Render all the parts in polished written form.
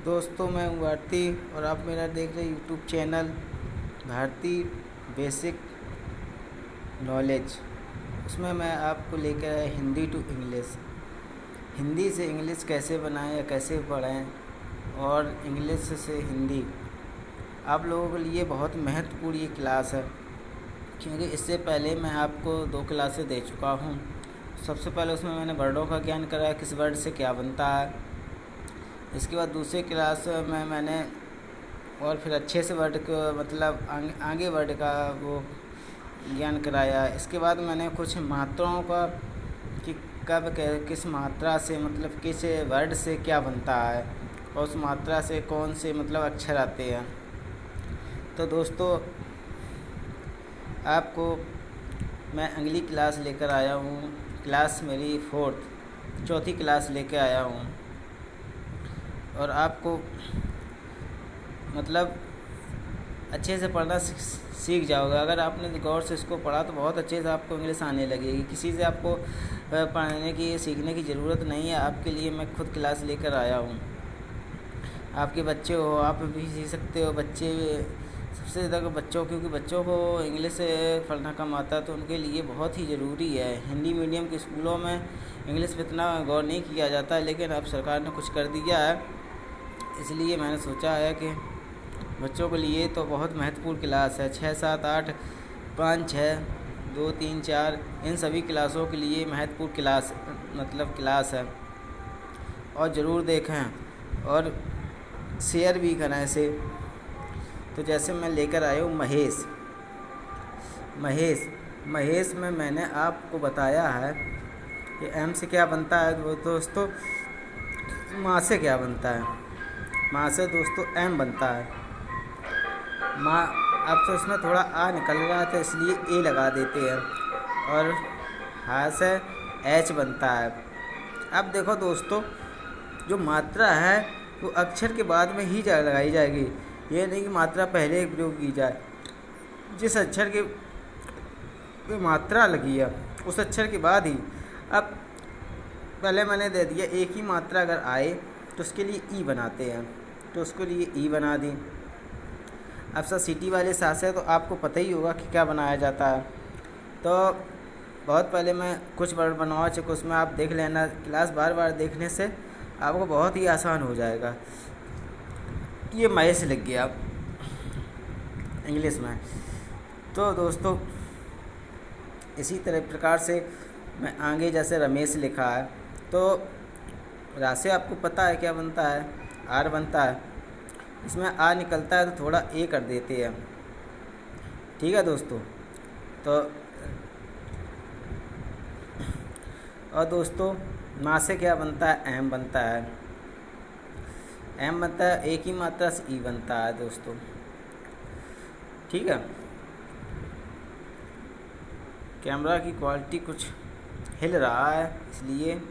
दोस्तों, मैं हूँ भारती और आप मेरा देख रहे YouTube channel Bharti basic knowledge. उसमें मैं आपको लेकर आया हिंदी टू इंग्लिश। हिंदी से इंग्लिश कैसे बनाएं या कैसे पढ़ें, और इंग्लिश से हिंदी आप लोगों के लिए बहुत महत्वपूर्ण ये क्लास है, क्योंकि इससे पहले मैं आपको 2 क्लासें दे चुका हूँ। सबसे पहले उसमें मैंने वर्डों का ज्ञान कराया, किस वर्ड से क्या बनता है। इसके बाद दूसरी क्लास में मैंने और फिर अच्छे से वर्ड को मतलब आगे वर्ड का वो ज्ञान कराया। इसके बाद मैंने कुछ मात्राओं का कि किस मात्रा से मतलब किस वर्ड से क्या बनता है, और उस मात्रा से कौन से मतलब अक्षर आते हैं। तो दोस्तों, आपको मैं अगली क्लास लेकर आया हूँ। क्लास मेरी चौथी क्लास लेकर आया हूँ, और आपको मतलब अच्छे से पढ़ना सीख जाओगे। अगर आपने गौर से इसको पढ़ा तो बहुत अच्छे से आपको इंग्लिश आने लगेगी। किसी से आपको पढ़ने की सीखने की ज़रूरत नहीं है। आपके लिए मैं खुद क्लास लेकर आया हूँ। आपके बच्चे हो, आप भी सीख सकते हो। बच्चे सबसे ज़्यादा बच्चों, क्योंकि बच्चों को इंग्लिश पढ़ना कम आता है, तो उनके लिए बहुत ही ज़रूरी है। हिंदी मीडियम के स्कूलों में इंग्लिश पर इतना गौर नहीं किया जाता है, लेकिन अब सरकार ने कुछ कर दिया है। इसलिए मैंने सोचा है कि बच्चों के लिए तो बहुत महत्वपूर्ण क्लास है। 6, 7, 8, 5, 6, 2, 3, 4 इन सभी क्लासों के लिए महत्वपूर्ण क्लास है। और ज़रूर देखें और शेयर भी करें इसे। तो जैसे मैं लेकर आया हूँ महेश में मैंने आपको बताया है कि एम से क्या बनता है। वो दोस्तों, माँ से क्या बनता है। माँ से दोस्तों एम बनता है। माँ, अब तो इसमें थोड़ा आ निकल रहा था इसलिए ए लगा देते हैं, और हाँ से एच बनता है। अब देखो दोस्तों, जो मात्रा है वो अक्षर के बाद में ही लगाई जाएगी। ये नहीं कि मात्रा पहले प्रयोग की जाए। जिस अक्षर की मात्रा लगी है उस अक्षर के बाद ही। अब पहले मैंने दे दिया एक ही मात्रा अगर आए तो उसके लिए ई बनाते हैं, तो उसके लिए ई बना दी। अब सर सिटी वाले साथ है तो आपको पता ही होगा कि क्या बनाया जाता है। तो बहुत पहले मैं कुछ वर्ड बनवा चुका, उसमें आप देख लेना। क्लास बार बार देखने से आपको बहुत ही आसान हो जाएगा। ये महेश लिख गया इंग्लिश में। तो दोस्तों, इसी तरह प्रकार से मैं आगे जैसे रमेश लिखा है, तो रा से आपको पता है क्या बनता है, आर बनता है। इसमें आ निकलता है तो थोड़ा ए कर देते हैं। ठीक है दोस्तों। तो और दोस्तों, माँ से क्या बनता है, एम बनता है। एम बनता है, एक ही मात्रा से ई बनता है दोस्तों। ठीक है। कैमरा की क्वालिटी कुछ हिल रहा है, इसलिए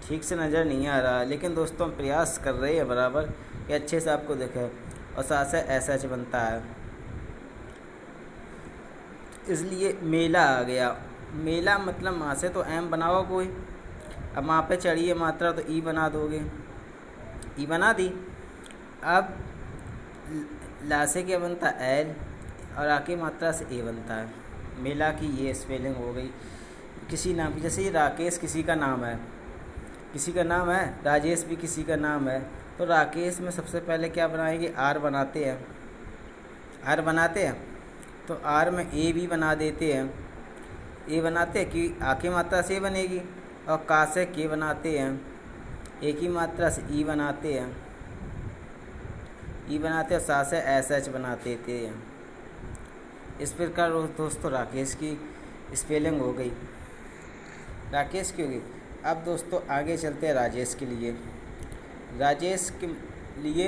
ठीक से नज़र नहीं आ रहा है, लेकिन दोस्तों हम प्रयास कर रहे हैं बराबर कि अच्छे से आपको दिखे। और साथ से एस एच बनता है, इसलिए मेला आ गया। मेला मतलब माँ से तो एम बनाओ कोई। अब माँ पे चढ़िए मात्रा तो ई बना दोगे, ई बना दी। अब ला से क्या बनता है, एल, और आके मात्रा से ए बनता है। मेला की ये स्पेलिंग हो गई। किसी नाम की, जैसे ये राकेश किसी का नाम है, किसी का नाम है, राजेश भी किसी का नाम है। तो राकेश में सबसे पहले क्या बनाएंगे, आर बनाते हैं। आर बनाते हैं तो आर में ए भी बना देते हैं। ए बनाते हैं कि आके मात्रा से ए बनेगी, और का से के बनाते हैं। एक ही मात्रा से ई बनाते हैं, ई बनाते हैं। सा से एस एच बना देते हैं। इस प्रकार दोस्तों राकेश की स्पेलिंग हो गई, राकेश की होगी। अब दोस्तों आगे चलते हैं राजेश के लिए। राजेश के लिए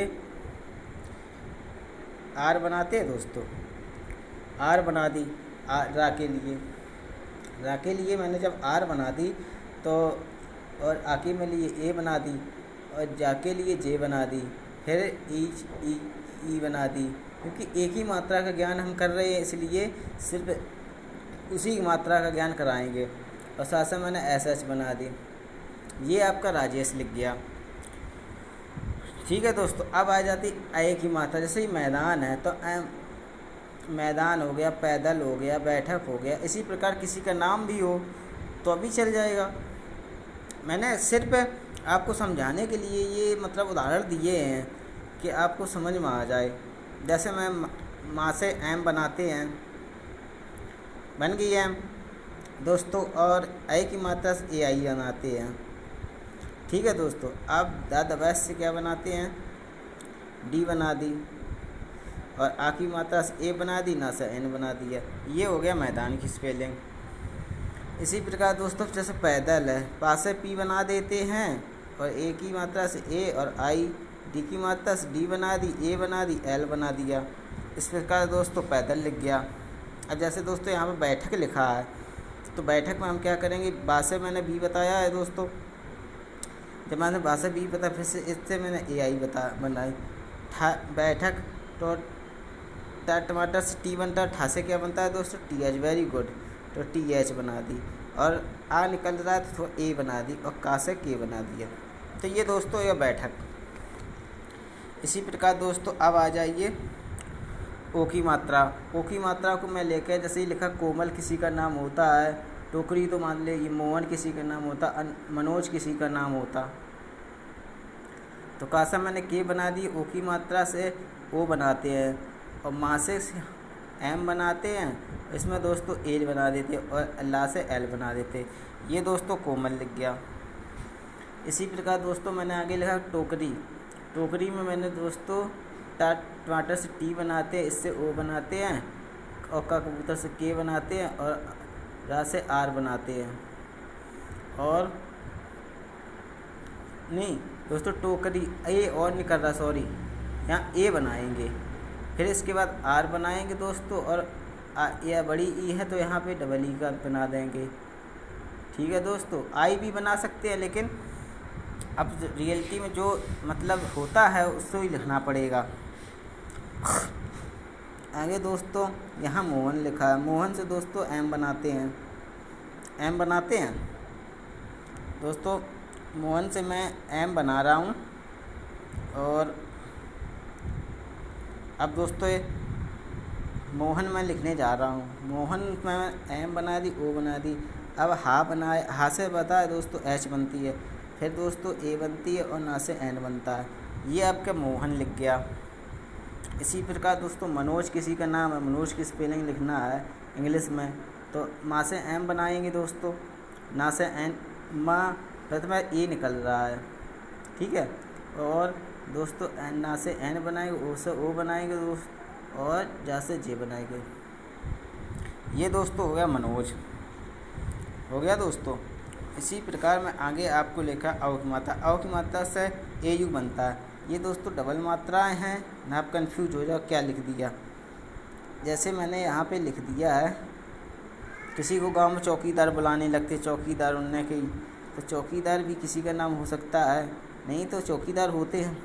आर बनाते हैं दोस्तों, आर बना दी। रा के लिए मैंने जब आर बना दी तो, और आके में लिए ए बना दी, और जाके लिए जे बना दी, फिर ई बना दी। क्योंकि एक ही मात्रा का ज्ञान हम कर रहे हैं, इसलिए सिर्फ उसी मात्रा का ज्ञान कराएंगे। और साथ में मैंने एस एच बना दी। ये आपका राजेश लिख गया। ठीक है दोस्तों, अब आ जाती ए की मात्रा। जैसे ही मैदान है तो मैदान हो गया, पैदल हो गया, बैठक हो गया। इसी प्रकार किसी का नाम भी हो तो अभी चल जाएगा। मैंने सिर्फ आपको समझाने के लिए ये मतलब उदाहरण दिए हैं कि आपको समझ में आ जाए। जैसे मैं माँ से एम बनाते हैं, बन गई एम दोस्तों, और आई की मात्रा से ए आई बनाते हैं। ठीक है दोस्तों, अब दादा वैस से क्या बनाते हैं, डी बना दी, और आ की मात्रा से ए बना दी, ना से एन बना दिया। ये हो गया मैदान की स्पेलिंग। इसी प्रकार दोस्तों जैसे पैदल है, पास से पी बना देते हैं, और ए की मात्रा से ए, और आई, डी की मात्रा से डी बना दी, ए बना दी, एल बना दिया। इस प्रकार दोस्तों पैदल लिख गया। अब जैसे दोस्तों यहाँ पर बैठक लिखा है, तो बैठक में हम क्या करेंगे, बा से मैंने बी बताया है दोस्तों। जब मैंने बा से बी बताया, फिर से इससे मैंने ए आई बनाई। बैठक तो टमाटर से टी बनता है, ठा से क्या बनता है दोस्तों, टी एच। वेरी गुड, तो टी एच बना दी, और आ निकल रहा है तो ए बना दी, और का से के बना दिया। तो ये दोस्तों यह बैठक। इसी प्रकार दोस्तों अब आ जाइए ओ की मात्रा। ओ की मात्रा को मैं लेकर जैसे ही लिखा, कोमल किसी का नाम होता है, टोकरी तो मान ले ये मोहन किसी का नाम होता, मनोज किसी का नाम होता। तो कासा मैंने के बना दी, ओ की मात्रा से ओ बनाते हैं, और माँ से एम बनाते हैं, इसमें दोस्तों एल बना देते हैं, और अल्लाह से एल बना देते हैं। ये दोस्तों कोमल लिख गया। इसी प्रकार दोस्तों मैंने आगे लिखा टोकरी। टोकरी में मैंने दोस्तों टमाटर से टी बनाते हैं, इससे ओ बनाते हैं, और का कबूतर से के बनाते हैं, और रा से आर बनाते हैं। और नहीं दोस्तों, टोकरी ए और निकल रहा, सॉरी, यहाँ ए बनाएंगे, फिर इसके बाद आर बनाएंगे दोस्तों, और यह बड़ी ई है तो यहाँ पे डबल ई का बना देंगे। ठीक है दोस्तों, आई भी बना सकते हैं, लेकिन अब रियलिटी में जो मतलब होता है उसको ही लिखना पड़ेगा। आगे दोस्तों यहाँ मोहन लिखा है, मोहन से दोस्तों एम बनाते हैं, एम बनाते हैं दोस्तों। मोहन से मैं एम बना रहा हूँ, और अब दोस्तों मोहन मैं लिखने जा रहा हूँ। मोहन में एम बना दी, ओ बना दी। अब हा बनाए, हा से बताए दोस्तों एच बनती है, फिर दोस्तों ए बनती है, और ना से एन बनता है। ये आपका मोहन लिख गया। इसी प्रकार दोस्तों मनोज किसी का नाम है, मनोज की स्पेलिंग लिखना है इंग्लिश में, तो माँ से एम बनाएंगे दोस्तों, ना से एन, माँ प्रथम ए निकल रहा है। ठीक है, और दोस्तों एन, ना से एन बनाएंगे, ओ से ओ बनाएंगे दोस्त, और जा से जे बनाएंगे। ये दोस्तों हो गया मनोज, हो गया दोस्तों। इसी प्रकार में आगे आपको लिखा अव की मात्रा। अव की मात्रा से ए यू बनता है। ये दोस्तों डबल मात्राएं हैं, ना आप कन्फ्यूज हो जाओ क्या लिख दिया। जैसे मैंने यहाँ पे लिख दिया है, किसी को गांव में चौकीदार बुलाने लगते, चौकीदार उनने की, तो चौकीदार भी किसी का नाम हो सकता है, नहीं तो चौकीदार होते हैं।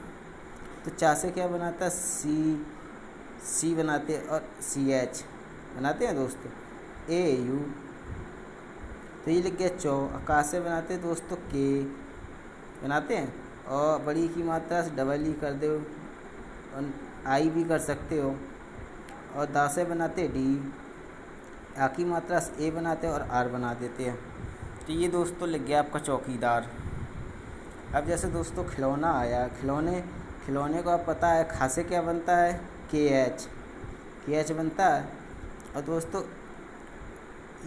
तो चा से क्या बनाता है, सी बनाते, और सी एच बनाते हैं दोस्तों, ए यू। तो ये लिख गया चौ। का से बनाते हैं दोस्तों के बनाते हैं, और बड़ी की मात्रा से डबल ई कर दो, और आई भी कर सकते हो, और दा से बनाते डी, आ की मात्रा से ए बनाते हैं, और आर बना देते हैं। तो ये दोस्तों लिख गया आपका चौकीदार। अब जैसे दोस्तों खिलौना आया, खिलौने को आप पता है खा से क्या बनता है, के एच बनता है, और दोस्तों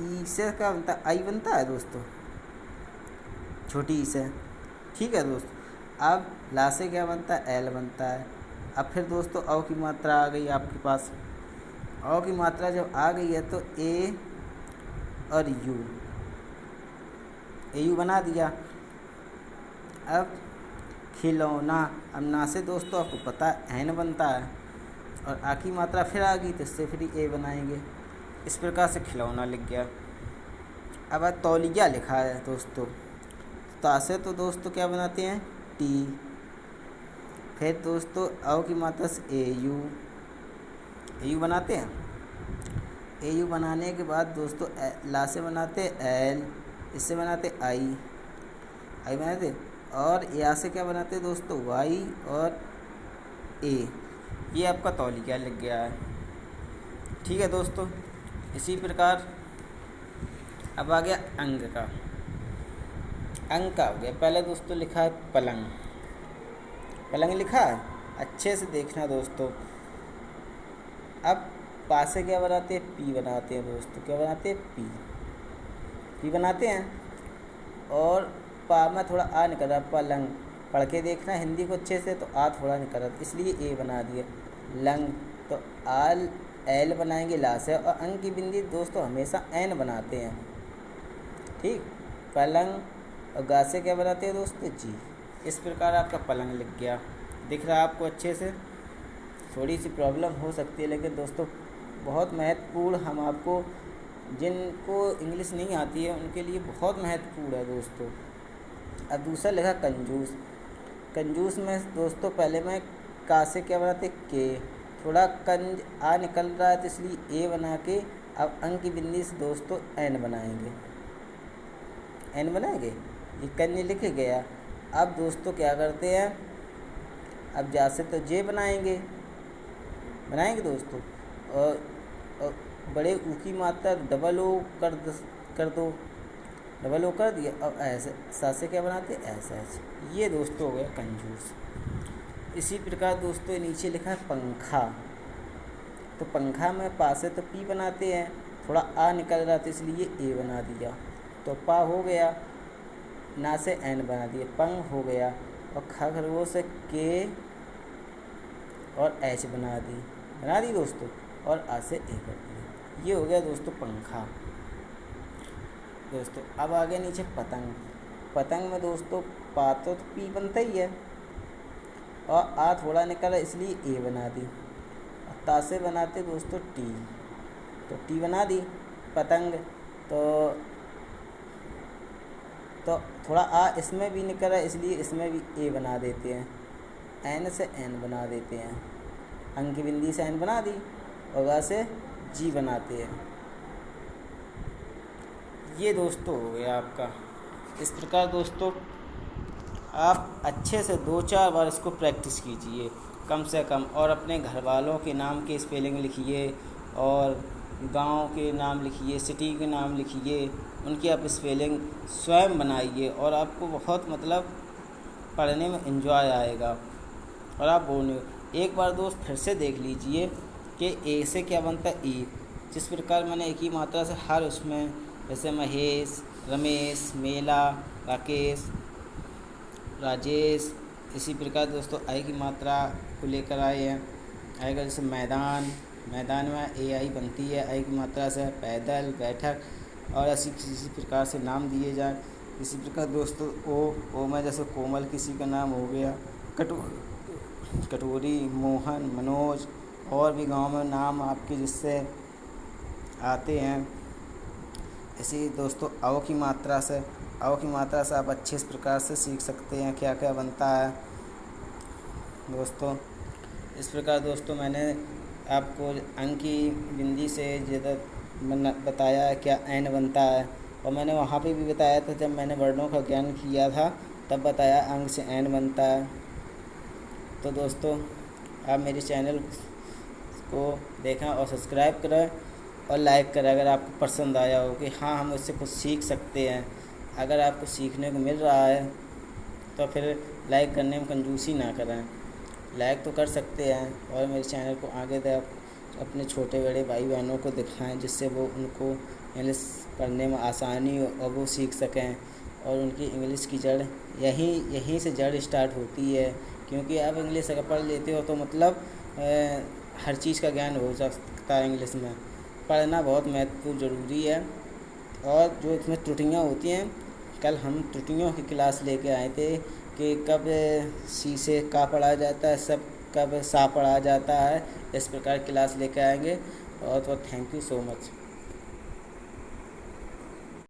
ई से क्या बनता है, आई बनता है दोस्तों, छोटी ई से। ठीक है दोस्तों, अब ला से क्या बनता है, एल बनता है। अब फिर दोस्तों अव की मात्रा आ गई आपके पास। अव की मात्रा जब आ गई है तो ए और यू, ए यू बना दिया। अब खिलौना, अब ना से दोस्तों आपको पता है एन बनता है, और आ की मात्रा फिर आ गई तो इससे फिर ए बनाएंगे। इस प्रकार से खिलौना लिख गया। अब तौलिया लिखा है दोस्तों, ता से तो दोस्तों क्या बनाते हैं, टी, फिर दोस्तों अव की मात्रा से ए यू बनाते हैं। ए यू बनाने के बाद दोस्तों ला से बनाते एल, इससे बनाते आई बनाते, और या से क्या बनाते हैं दोस्तों, वाई और ए। ये आपका तौलिया लग गया है। ठीक है दोस्तों, इसी प्रकार अब आ गया अंग का। अंग का हो गया, पहले दोस्तों लिखा है पलंग। पलंग लिखा है, अच्छे से देखना दोस्तों। अब पा से क्या बनाते हैं, पी बनाते हैं दोस्तों। क्या बनाते हैं, पी। पी बनाते हैं। और पा में थोड़ा आ निकल रहा, पलंग। पढ़ के देखना हिंदी को अच्छे से, तो आ थोड़ा निकल रहा, इसलिए ए बना दिया लंग। तो आल एल बनाएंगे ला से, और अंग की बिंदी दोस्तों हमेशा एन बनाते हैं। ठीक, पलंग। और गा से क्या बनाते हैं दोस्तों, जी। इस प्रकार आपका पलंग लिख गया। दिख रहा है आपको अच्छे से। थोड़ी सी प्रॉब्लम हो सकती है, लेकिन दोस्तों बहुत महत्वपूर्ण, हम आपको जिनको इंग्लिश नहीं आती है उनके लिए बहुत महत्वपूर्ण है दोस्तों। अब दूसरा लिखा कंजूस। कंजूस में दोस्तों पहले मैं का से क्या बनाते, के। थोड़ा कंज आ निकल रहा है, तो इसलिए ए बना के अब अंग की बिंदी से दोस्तों एन बनाएंगे। एन बनाएंगे, ये कंज लिख गया। अब दोस्तों क्या करते हैं, अब जा से तो जे बनाएंगे दोस्तों। और बड़े ऊ की मात्रा डबल ओ कर दो, डबल ओ कर दिया। अब ऐसे सा से क्या बनाते, ऐसा ऐसे। ये दोस्तों हो गया कंजूस। इसी प्रकार दोस्तों नीचे लिखा है पंखा। तो पंखा में पा से तो पी बनाते हैं, थोड़ा आ निकल रहा था इसलिए ए बना दिया। तो पा हो गया, ना से एन बना दिया, पंग हो गया। और खरगोश से के और एच बना दी दोस्तों, और आ से ए कर दिया। ये हो गया दोस्तों पंखा। दोस्तों अब आ गया नीचे पतंग। पतंग में दोस्तों पा तो पी बनता ही है, और आ थोड़ा निकला इसलिए ए बना दी। और ता से बनाते दोस्तों टी, तो टी बना दी पतंग। तो थोड़ा आ इसमें भी निकला इसलिए इसमें भी ए बना देते हैं। एन से एन बना देते हैं, अंग की बिंदी से एन बना दी, और गा से जी बनाते हैं। ये दोस्तों हो गया आपका। इस प्रकार दोस्तों आप अच्छे से 2-4 बार इसको प्रैक्टिस कीजिए कम से कम, और अपने घर वालों के नाम के स्पेलिंग लिखिए, और गांव के नाम लिखिए, सिटी के नाम लिखिए, उनकी आप स्पेलिंग स्वयं बनाइए, और आपको बहुत मतलब पढ़ने में एंजॉय आएगा। और आप बोलिए एक बार दोस्त फिर से देख लीजिए कि ए से क्या बनता है, ई। जिस प्रकार मैंने एक ही मात्रा से हर उसमें, जैसे महेश, रमेश, मेला, राकेश, राजेश, इसी प्रकार दोस्तों आई की मात्रा को लेकर आए हैं। आएगा जैसे मैदान में ए आई बनती है आई की मात्रा से, पैदल, बैठक, और ऐसी किसी प्रकार से नाम दिए जाए। इसी प्रकार दोस्तों ओ में जैसे कोमल किसी का नाम हो गया, कटोरी, मोहन, मनोज, और भी गांव में नाम आपके जिससे आते हैं। इसी दोस्तों अव की मात्रा से आप अच्छे इस प्रकार से सीख सकते हैं क्या क्या बनता है दोस्तों। इस प्रकार दोस्तों मैंने आपको अंक की बिंदी से ज़्यादा बताया है क्या एन बनता है, और मैंने वहाँ पे भी बताया था जब मैंने वर्णों का ज्ञान किया था तब बताया अंक से एन बनता है। तो दोस्तों आप मेरे चैनल को देखें और सब्सक्राइब करें और लाइक करें अगर आपको पसंद आया हो कि हाँ हम इससे कुछ सीख सकते हैं। अगर आपको सीखने को मिल रहा है तो फिर लाइक करने में कंजूसी ना करें, लाइक तो कर सकते हैं, और मेरे चैनल को आगे तक अपने छोटे बड़े भाई बहनों को दिखाएं जिससे वो उनको इंग्लिश पढ़ने में आसानी हो और वो सीख सकें। और उनकी इंग्लिश की जड़ यहीं से जड़ स्टार्ट होती है, क्योंकि आप इंग्लिश अगर पढ़ लेते हो तो मतलब हर चीज़ का ज्ञान हो सकता है। इंग्लिश में पढ़ना बहुत महत्वपूर्ण ज़रूरी है। और जो इसमें त्रुटियाँ होती हैं, कल हम त्रुटियों की क्लास लेके आए थे कि कब सी से का पढ़ा जाता है, सब कब सा पढ़ा जाता है, इस प्रकार क्लास लेके आएंगे। और तो थैंक यू सो मच।